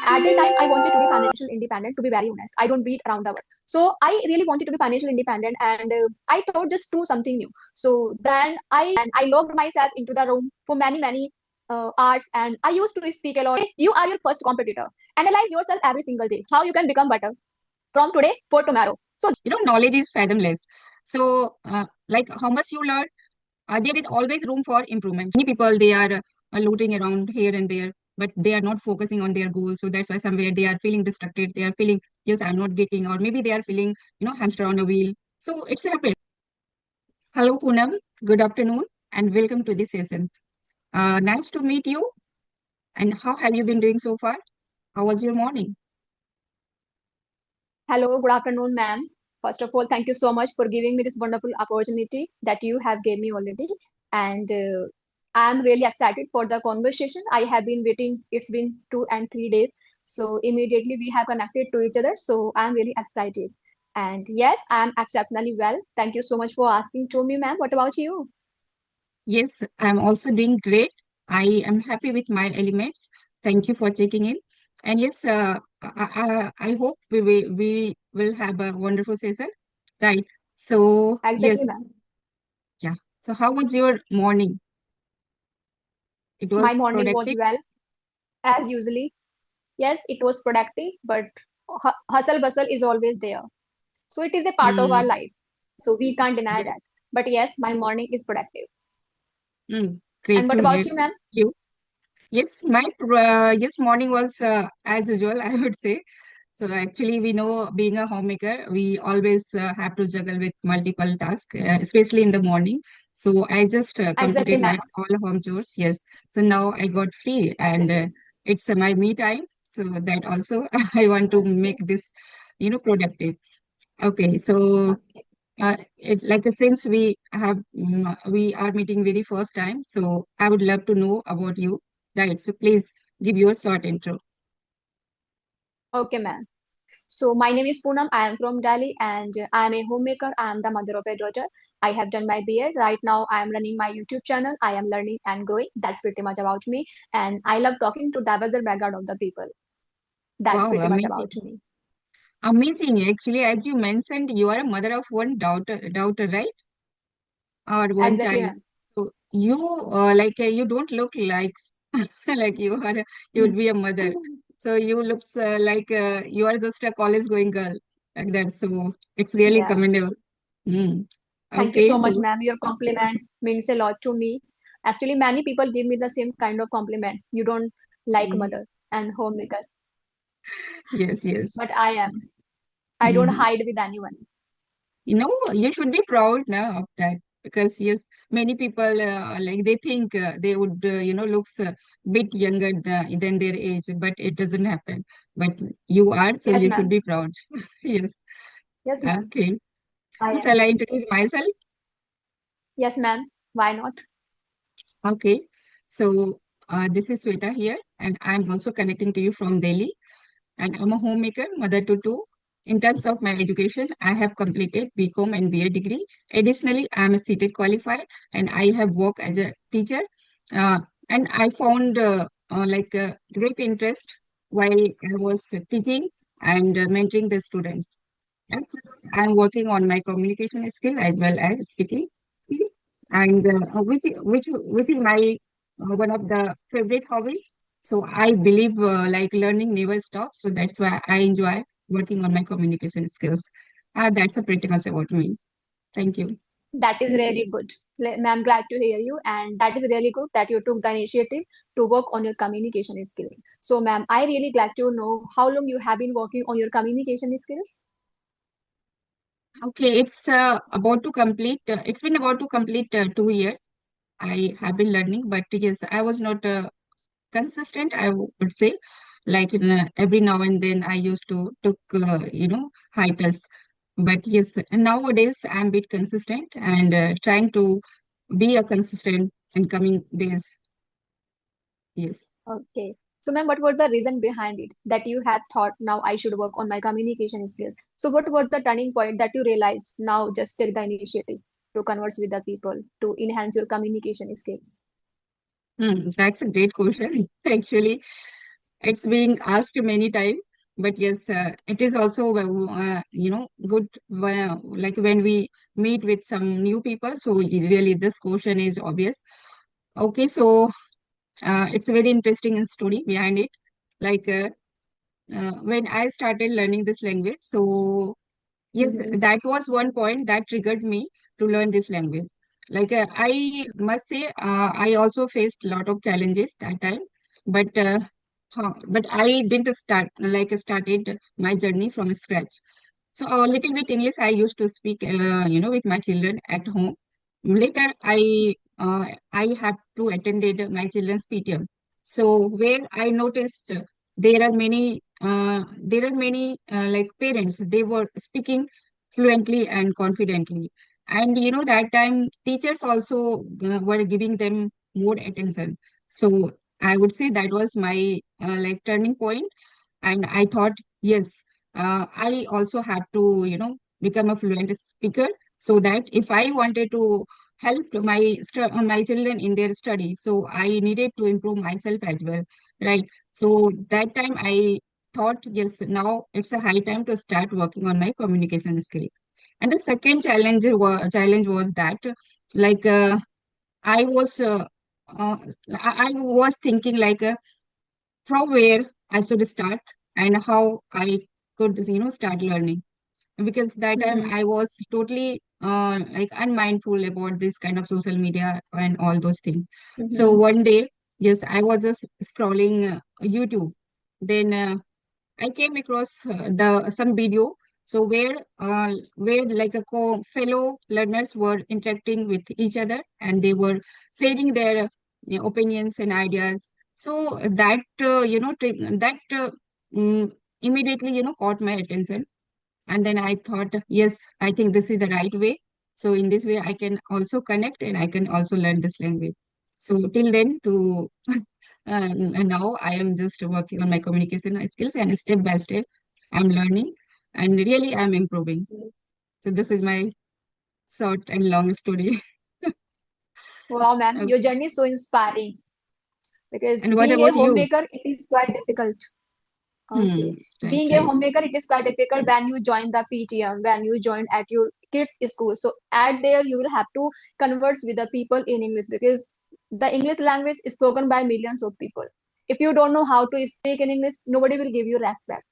At the time, I wanted to be financial independent, to be very honest. I don't beat around the world. So I really wanted to be financial independent, and I thought just do something new. So then I locked myself into the room for many hours, and I used to speak a lot. You are your first competitor. Analyze yourself every single day. How you can become better from today for tomorrow. So Knowledge is fathomless. So, like how much you learn, there is always room for improvement. Many people, they are looting around here and there, but they are not focusing on their goals. So that's why somewhere they are feeling distracted. They are feeling, yes, I'm not getting, or maybe they are feeling, hamster on a wheel. So it's happened. Hello, Poonam. Good afternoon, and welcome to this session. Nice to meet you. And how have you been doing so far? How was your morning? hello, good afternoon, ma'am. First of all, thank you so much for giving me this wonderful opportunity that you have gave me already. And I'm really excited for the conversation. I have been waiting. It's been 2 and 3 days. So immediately we have connected to each other. So I'm really excited. And yes, I'm exceptionally well. Thank you so much for asking to me, ma'am. What about you? Yes, I'm also doing great. I am happy with my elements. Thank you for checking in. And yes, I hope we will have a wonderful session. Right. So, yes, Exactly, ma'am. yeah. So, how was your morning? It My was morning was productive? well, as usually. Yes, it was productive, but hustle bustle is always there. So it is a part of our Hmm. life. So we can't deny Yes. that. But yes, my morning is productive. Great And what to hear about you, ma'am? you. Yes, my yes morning was as usual, I would say. So actually, we know being a homemaker, we always have to juggle with multiple tasks, especially in the morning. So I just Exactly, completed my ma'am. all home chores. Yes. So now I got free, and Exactly. it's my me time. So that also I want to make Okay. this, productive. Okay. So Okay. since we are meeting very first time, so I would love to know about you, right? So please give your short intro. Okay, ma'am. So my name is Poonam. I am from Delhi and I am a homemaker. I am the mother of a daughter. I have done my BA. Right now I am running my YouTube channel. I am learning and growing. That's pretty much about me. And I love talking to diverse background of the people. That's Wow, pretty much amazing, about me. amazing. Actually, as you mentioned, you are a mother of one daughter, right? Or one Exactly, child. ma'am. So you you don't look like like you would be a mother. So you look you are just a college going girl like that. So it's really Yeah. commendable. Hmm. Thank you Okay, so much, so ma'am. Your compliment means a lot to me. Actually, many people give me the same kind of compliment. You don't like mhm, mother and homemaker, yes, yes. but I am. I don't Mhm. hide with anyone. You should be proud now of that because yes, many people they think they would looks a bit younger than their age, but it doesn't happen. But you are, so Yes, you should ma'am. be proud. Yes. Yes, ma'am. Okay. I So shall am. I introduce myself? Yes, ma'am. Why not? Okay. So this is Sweta here, and I'm also connecting to you from Delhi. And I'm a homemaker, mother to two. In terms of my education, I have completed BCom and BA degree. Additionally, I'm a CTET qualified and I have worked as a teacher. Uh, and I found great interest while I was teaching and mentoring the students. And I'm working on my communication skill as well as speaking skill, and which is my one of the favorite hobbies. So I believe learning never stops. So that's why I enjoy working on my communication skills. That's a pretty much about me. Thank you. That is really good. Ma'am, glad to hear you. And that is really good that you took the initiative to work on your communication skills. So, ma'am, I really glad to know how long you have been working on your communication skills. Okay, it's been about to complete 2 years. I have been learning, but yes, I was not consistent, I would say. Like every now and then I used to took hiatus. But yes, nowadays I'm a bit consistent and trying to be a consistent in coming days. Yes. Okay. So, ma'am, what was the reason behind it that you have thought now I should work on my communication skills? So, what was the turning point that you realized now just take the initiative to converse with the people to enhance your communication skills? That's a great question. Actually, It's being asked many times, but yes, it is also good like when we meet with some new people. So really, this question is obvious. Okay, so it's a very interesting story behind it. Like when I started learning this language, so yes, Mm-hmm. that was one point that triggered me to learn this language. Like I must say, I also faced a lot of challenges that time, but but I didn't started my journey from scratch. So a little bit English I used to speak, with my children at home. Later, I have to attended my children's PTM. So where I noticed there are many like parents. They were speaking fluently and confidently, and that time teachers also were giving them more attention. So I would say that was my like turning point, and I thought, yes, I also have to, become a fluent speaker so that if I wanted to help my children in their study, so I needed to improve myself as well, right? So that time I thought, yes, now it's a high time to start working on my communication skill. And the second challenge was that, like, I was, I was thinking like, from where I should start and how I could, start learning. Because that time Mm-hmm. I was totally like unmindful about this kind of social media and all those things. So Mm-hmm. one day, yes, I was just scrolling YouTube. Then I came across the some video. So where like a fellow learners were interacting with each other and they were sharing their opinions and ideas. So that that mm, immediately caught my attention, and then I thought, yes, I think this is the right way. So in this way, I can also connect and I can also learn this language. So till then, to and now I am just working on my communication skills, and step by step, I'm learning and really I'm improving. So this is my short and long story. Wow, ma'am, Okay. your journey is so inspiring because And what being a about you? homemaker, it is quite difficult. Okay. Right, Being a right. homemaker, it is quite difficult when you join the PTM, when you join at your kids' school. So at there, you will have to converse with the people in English because the English language is spoken by millions of people. If you don't know how to speak in English, nobody will give you respect.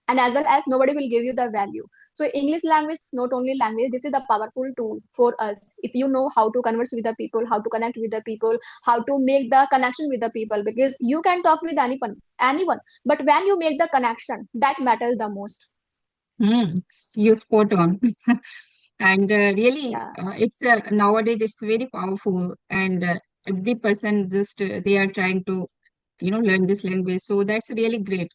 And as well as nobody will give you the value. So English language is not only language, this is the powerful tool for us. If you know how to converse with the people, how to connect with the people, how to make the connection with the people, because you can talk with anyone, but when you make the connection, that matters the most. Hmm. You spot on. And really, Yeah. it's nowadays it's very powerful, and every person just they are trying to learn this language. So that's really great.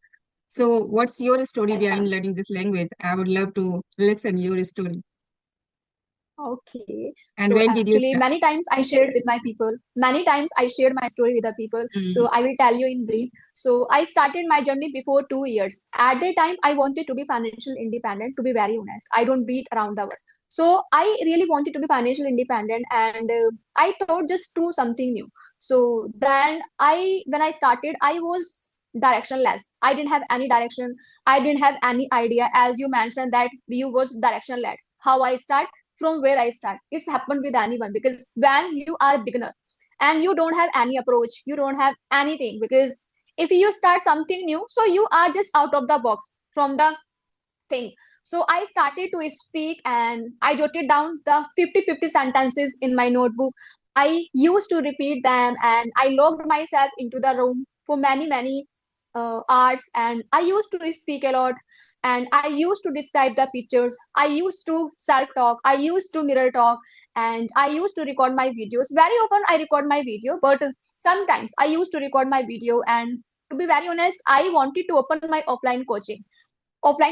So what's your story Yes, behind ma'am. learning this language? I would love to listen your story. Okay. And So when did you actually, start? many times I shared with my people. Many times I shared my story with the people. So Mm, I will tell you in brief. So I started my journey before 2 years. At that time, I wanted to be financial independent. To be very honest, I don't beat around the world. So I really wanted to be financial independent, and I thought just do something new. So then when I started, I was directionless. I didn't have any direction. I didn't have any idea. As you mentioned that you was direction led. How I start from where I start. It's happened with anyone because when you are a beginner and you don't have any approach, you don't have anything because if you start something new, so you are just out of the box from the things. So I started to speak and I jotted down the 50-50 sentences in my notebook. I used to repeat them and I locked myself into the room for many hours, and I used to speak a lot, and I used to describe the pictures. I used to self talk. I used to mirror talk, and I used to record my videos. Very often I record my video, but sometimes I used to record my video. And to be very honest, I wanted to open my offline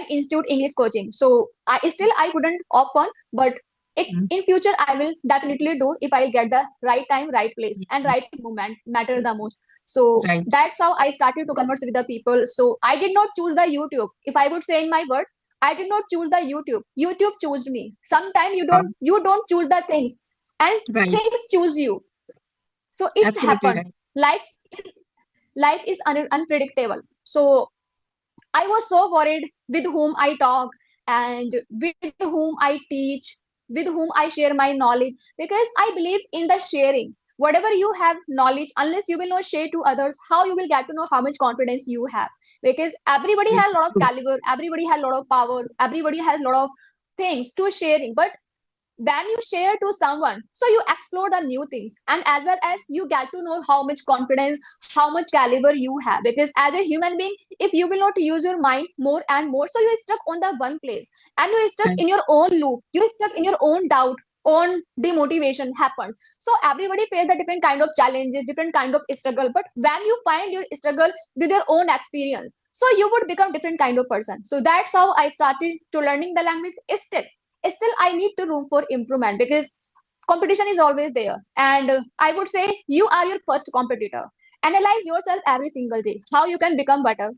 institute English coaching. So I couldn't opt on, but it mm, in future I will definitely do if I'll get the right time, right place, and mm. right moment matter the most. So Right. that's how I started to converse with the people. So I did not choose the YouTube. If I would say in my word, I did not choose the YouTube. YouTube chose me. Sometimes you don't choose the things, and Right. things choose you. So it's Absolutely happened. right. Life life is unpredictable. So I was so worried with whom I talk and with whom I teach, with whom I share my knowledge, because I believe in the sharing. Whatever you have knowledge, unless you will not share to others, how you will get to know how much confidence you have? Because everybody Yes, has a lot of true. caliber, everybody has a lot of power, everybody has a lot of things to sharing. But when you share to someone, so you explore the new things, and as well as you get to know how much confidence, how much caliber you have. Because as a human being, if you will not use your mind more and more, so you're stuck on the one place, and you're stuck Right. in your own loop, you're stuck in your own doubt, own demotivation happens. So everybody face the different kind of challenges, different kind of struggle. But when you find your struggle with your own experience, so you would become different kind of person. So that's how I started to learning the language. Still I need to room for improvement, because competition is always there. And I would say you are your first competitor. Analyze yourself every single day, how you can become better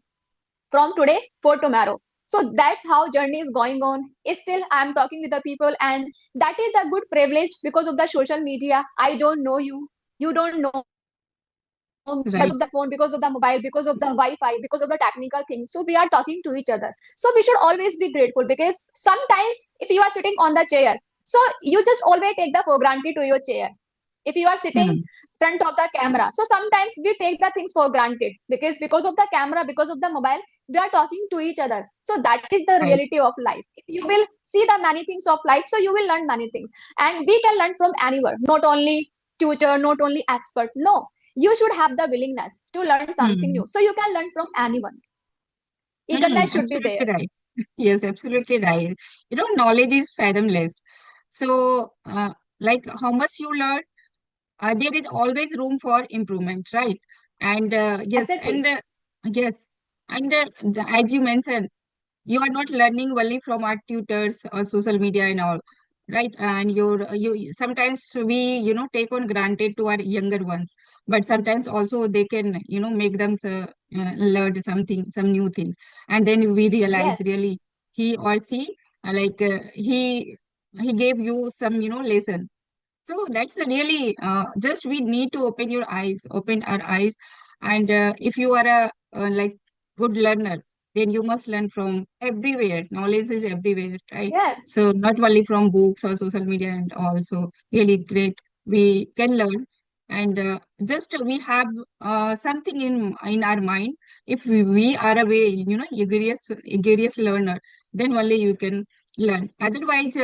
from today for tomorrow. So that's how journey is going on. Still I'm talking with the people, and that is the good privilege because of the social media. I don't know you, you don't know me, but because of the phone, because Right. of the mobile, because of the Wi-Fi, because of the technical things, so we are talking to each other. So we should always be grateful, because sometimes if you are sitting on the chair, so you just always take the for granted to your chair. If you are sitting Hmm. front of the camera, so sometimes we take the things for granted, because of the camera, because of the mobile, we are talking to each other. So that is the Right. reality of life. If you will see the many things of life, so you will learn many things. And we can learn from anywhere, not only tutor, not only expert. No, you should have the willingness to learn something Hmm. new, so you can learn from anyone. Hmm. Eagerness should be Absolutely there. right. Yes, absolutely right. Knowledge is fathomless. So, like how much you learn, there is always room for improvement, right? And Exactly. yes, and as you mentioned, you are not learning only from our tutors or social media and all, right? And sometimes we take on granted to our younger ones, but sometimes also they can make them learn something, some new things, and then we realize Yes, really he or she he gave you some lesson. So that's a really just we need to open our eyes, and if you are a like good learner, then you must learn from everywhere. Knowledge is everywhere, right? yes, So not only from books or social media, and also really great we can learn, and just we have something in our mind. If we are a way egregious learner, then only you can learn. Otherwise,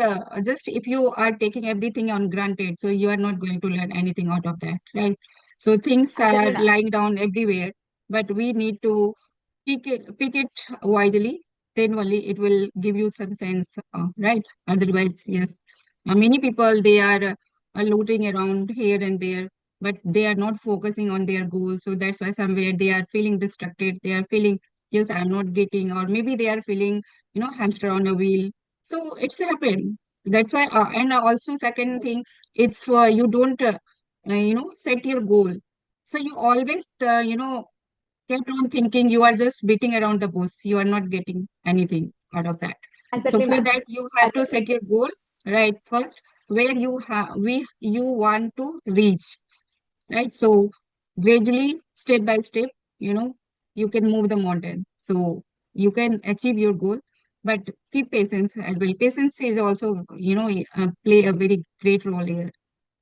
just if you are taking everything on granted, so you are not going to learn anything out of that, right? So things are exactly, ma'am. lying down everywhere, but we need to pick it wisely. Then only it will give you some sense, right? Otherwise, yes, many people they are looting around here and there, but they are not focusing on their goals. So that's why somewhere they are feeling distracted. They are feeling, yes, I'm not getting, or maybe they are feeling, hamster on a wheel. So it's happened. That's why, and also second thing, if you don't, set your goal, so you always, kept on thinking you are just beating around the bush. You are not getting anything out of that. So Exactly, for ma'am. that, you have to Exactly. set your goal, right? First, where you want to reach, right? So gradually, step by step, you know, you can move the mountain. So you can achieve your goal, but keep patience as well. Patience is also, play a very great role here.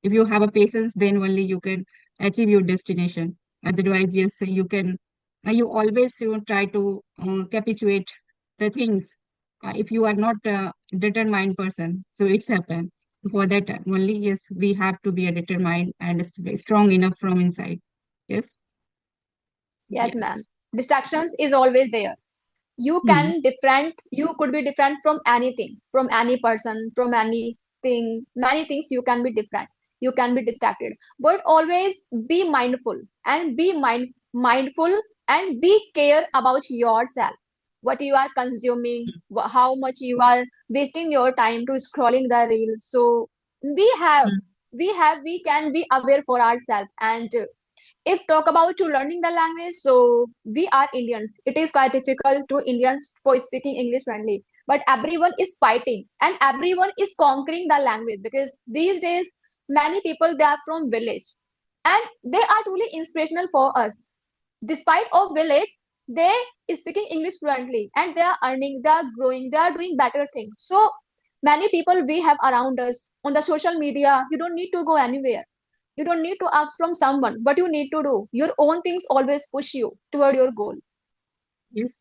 If you have a patience, then only you can achieve your destination. Otherwise, yes, you can, you always try to capitulate the things. If you are not a determined person, so it's happened. For that only, yes, we have to be a determined and strong enough from inside. Yes, Yes, ma'am. yes. Distractions is always there. Hmm. You could be different from anything, from any person, from anything, many things. You can be different, you can be distracted, but always be mindful, and mindful, and be care about yourself, what you are consuming, how much you are wasting your time to scrolling the reels. So we have Hmm. we can be aware for ourselves. And if talk about to learning the language, so we are Indians. It is quite difficult to Indians for speaking English friendly. But everyone is fighting, and everyone is conquering the language, because these days, many people they are from village, and they are truly inspirational for us. despite of village, they is speaking English fluently and they are earning, they are growing, they are doing better things. So many people we have around us on the social media, you don't need to go anywhere. You don't need to ask from someone. What you need to do, your own things always push you toward your goal. Yes.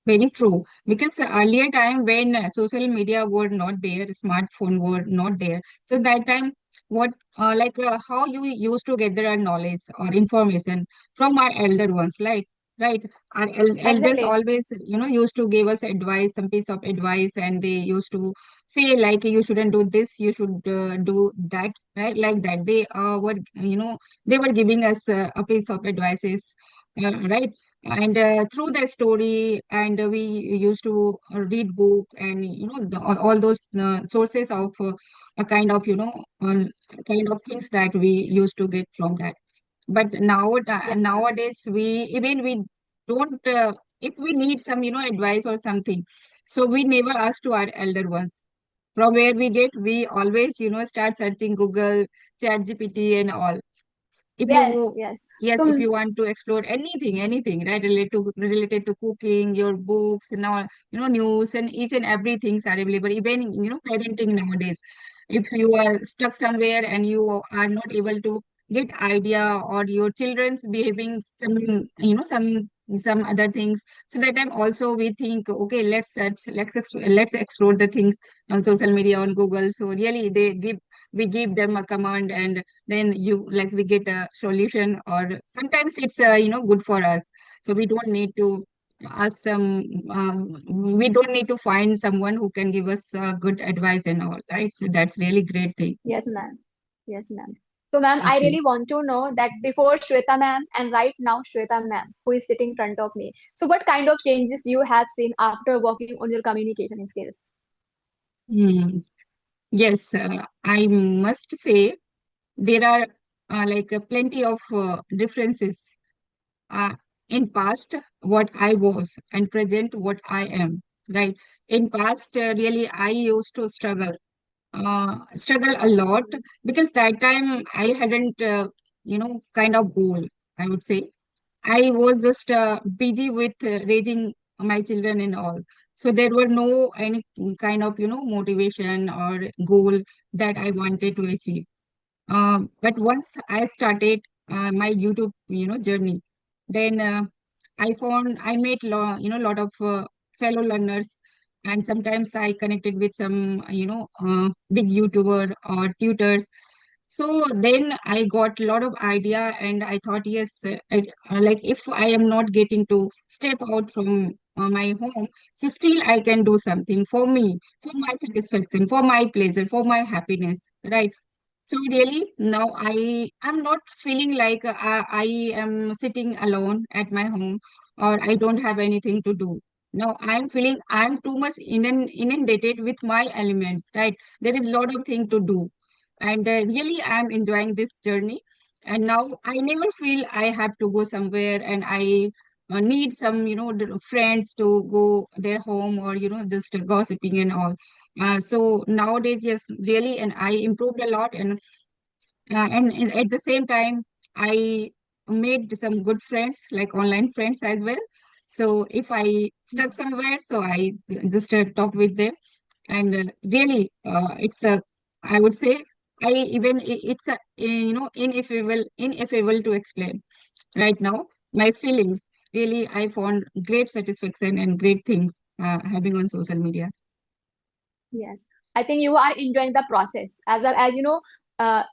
Very true. Because earlier time when social media were not there, smartphone were not there. So that time, what how you used to gather our knowledge or information from our elder ones, like right, our elders Exactly. always used to give us advice, some piece of advice, and they used to say like you shouldn't do this, you should do that, right, like that. They were they were giving us a piece of advices, right, and through the story, and we used to read book, and all those sources of a kind of kind of things that we used to get from that. But Yes, ma'am. nowadays we don't if we need some advice or something, so we never ask to our elder ones. From where we get, we always start searching Google, Chat GPT and all. If you Yes, yes. yes, if So you want to explore anything, right, related to cooking, your books and all, news and each and everything are available, even parenting nowadays. If you are stuck somewhere and you are not able to get idea, or your children's behaving some some other things, so that time also we think, okay, let's search, let's explore the things on social media, on Google. So really we give them a command, and then we get a solution, or sometimes it's good for us. So we don't need to ask some we don't need to find someone who can give us good advice and all, right? So that's really great thing. yes, ma'am. Yes, ma'am. So, ma'am, I Okay. really want to know that before Shweta ma'am and right now Shweta ma'am, who is sitting in front of me. So, what kind of changes you have seen after working on your communication skills? Hmm. Yes, I must say there are plenty of differences uh, in past what I was and present what I am, right? In past, really I used to struggle a lot, because that time I hadn't kind of goal, I would say. I was just busy with raising my children and all. So there were no any kind of motivation or goal that I wanted to achieve. But once I started my YouTube, journey, then I made lot of fellow learners, and sometimes I connected with some big YouTuber or tutors. So then I got a lot of idea, and I thought, yes, like if I am not getting to step out from my home, so still I can do something for me, for my satisfaction, for my pleasure, for my happiness, right? So really now I'm not feeling like I am sitting alone at my home, or I don't have anything to do. Now I'm feeling I'm too much inundated with my elements, right? There is a lot of thing to do, and really I'm enjoying this journey. And now I never feel I have to go somewhere, and I need some friends to go their home, or just gossiping and all. So nowadays, yes, really, and I improved a lot, and at the same time, I made some good friends, like online friends as well. So if I stuck somewhere, so I just talk with them, and really, it's a, I would say, it's a ineffable to explain right now. My feelings, really, I found great satisfaction and great things having on social media. Yes, I think you are enjoying the process as well as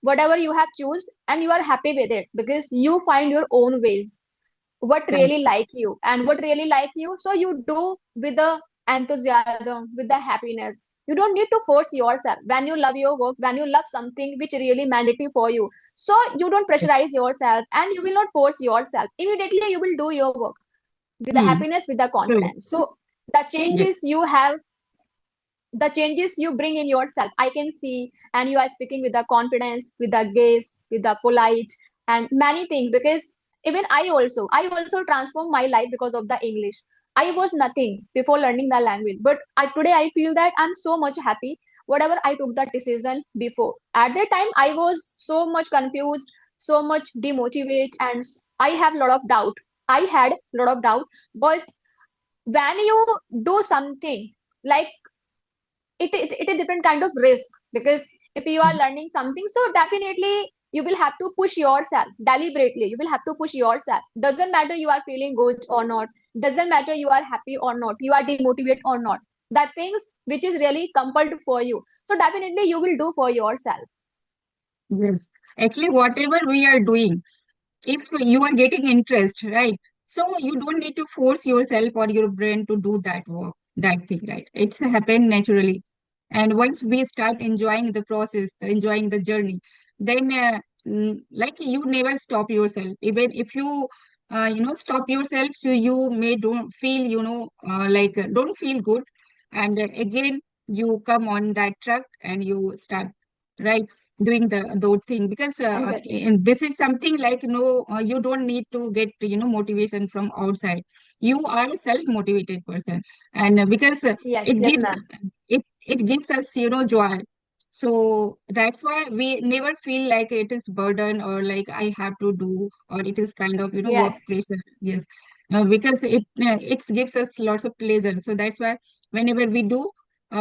whatever you have chosen and you are happy with it because you find your own ways what Right. really like you and what really like you so you do with the enthusiasm with the happiness. You don't need to force yourself when you love your work, when you love something which really mandatory for you, so you don't pressurize yourself and you will not force yourself. Immediately you will do your work with the Hmm. happiness, with the True. confidence. So the Yes. changes you have, the changes you bring in yourself, I can see, and you are speaking with the confidence, with the gaze, with the polite, and many things. Because even I also transformed my life because of the English. I was nothing before learning the language, but today I feel that I'm so much happy. Whatever I took the decision before, at that time I was so much confused, so much demotivated, and I have a lot of doubt. I had a lot of doubt. But when you do something, like it is different kind of risk, because if you are learning something, so definitely you will have to push yourself deliberately. You will have to push yourself. Doesn't matter you are feeling good or not. Doesn't matter you are happy or not. You are demotivated or not. The things which is really compelled for you. So definitely you will do for yourself. Yes. Actually, whatever we are doing, if you are getting interest, right? So you don't need to force yourself or your brain to do that work, that thing, right? It's happened naturally. And once we start enjoying the process, enjoying the journey, then like you never stop yourself. Even if you, stop yourself, so you may don't feel, like don't feel good. And again, you come on that track and you start, right? Doing those thing, because Exactly. this is something like, no, you don't need to get motivation from outside. You are a self motivated person, and because Yes, it yes, gives ma'am. it gives us joy. So that's why we never feel like it is burden, or like I have to do, or it is kind of work Yes, pressure. Yes. Because it gives us lots of pleasure, so that's why whenever we do,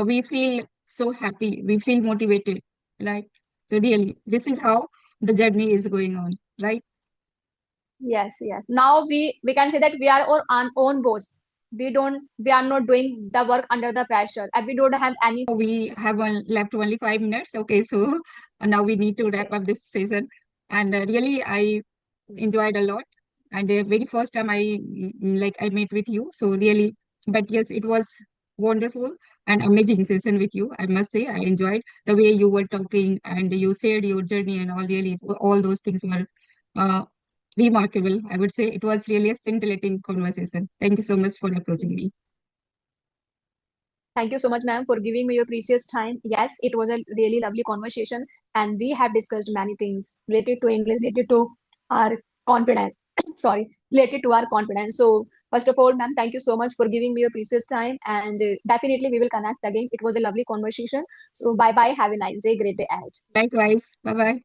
we feel so happy, we feel motivated, right? So really, this is how the journey is going on, right? yes, yes. Now we can say that we are our own boss. We are not doing the work under the pressure, and we don't have any. We have left only 5 minutes. Okay, so now we need to wrap Okay. up this session. And really, I enjoyed a lot. And very first time I met with you. So really, but yes, it was wonderful and amazing session with you. I must say, I enjoyed the way you were talking and you shared your journey and all. Really, all those things were uh, remarkable. I would say it was really a scintillating conversation. Thank you so much for approaching me. Thank you so much, ma'am, for giving me your precious time. Yes, it was a really lovely conversation, and we have discussed many things related to English, related to our confidence. Sorry, related to our confidence. So, first of all, ma'am, thank you so much for giving me your precious time, and definitely we will connect again. It was a lovely conversation. So, bye bye. Have a nice day. Great day ahead. Likewise. Bye bye.